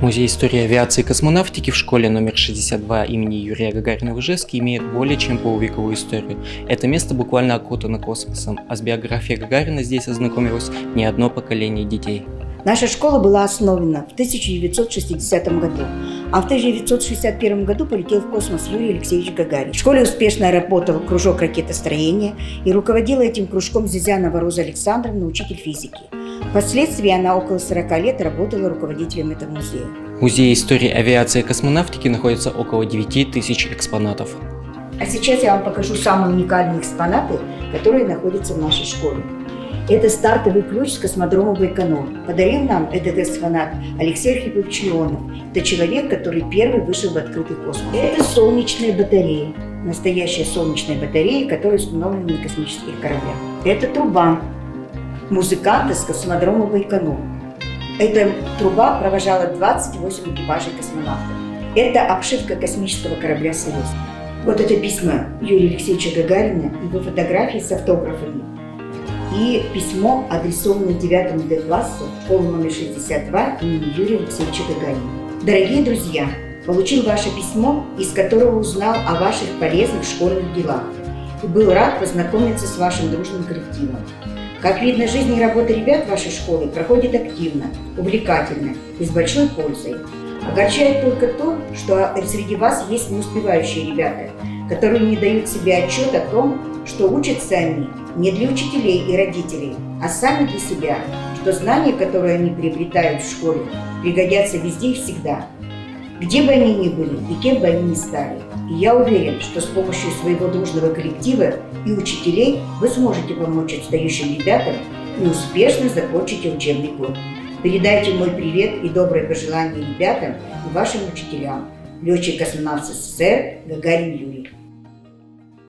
Музей истории авиации и космонавтики в школе номер 62 имени Юрия Гагарина в Ижевске имеет более чем полувековую историю. Это место буквально окутано космосом, а с биографией Гагарина здесь ознакомилось не одно поколение детей. Наша школа была основана в 1960 году, а в 1961 году полетел в космос Юрий Алексеевич Гагарин. В школе успешно работал кружок ракетостроения и руководила этим кружком Зизянова Роза Александровна, учитель физики. Впоследствии она около 40 лет работала руководителем этого музея. В Музее истории авиации и космонавтики находится около 9000 экспонатов. А сейчас я вам покажу самые уникальные экспонаты, которые находятся в нашей школе. Это стартовый ключ с космодрома Байконур. Подарил нам этот экспонат Алексей Архипович Леонов. Это человек, который первый вышел в открытый космос. Это солнечные батареи. Настоящие солнечные батареи, которые установлены на космических кораблях. Это труба музыканта с космодрома Байконур. Эта труба провожала 28 экипажей космонавтов. Это обшивка космического корабля «Союз». Вот это письмо Юрия Алексеевича Гагарина, его фотографии с автографами. И письмо, адресованное 9 Д-классу, школы номер 62 имени Юрия Алексеевича Гагарина. Дорогие друзья, получил ваше письмо, из которого узнал о ваших полезных школьных делах. И был рад познакомиться с вашим дружным коллективом. Как видно, жизнь и работа ребят вашей школы проходит активно, увлекательно и с большой пользой. Огорчает только то, что среди вас есть неуспевающие ребята, которые не дают себе отчет о том, что учатся они не для учителей и родителей, а сами для себя, что знания, которые они приобретают в школе, пригодятся везде и всегда, где бы они ни были и кем бы они ни стали. И я уверен, что с помощью своего дружного коллектива и учителей вы сможете помочь отстающим ребятам и успешно закончите учебный год. Передайте мой привет и добрые пожелания ребятам и вашим учителям. Летчик-космонавт СССР Гагарин Юрий.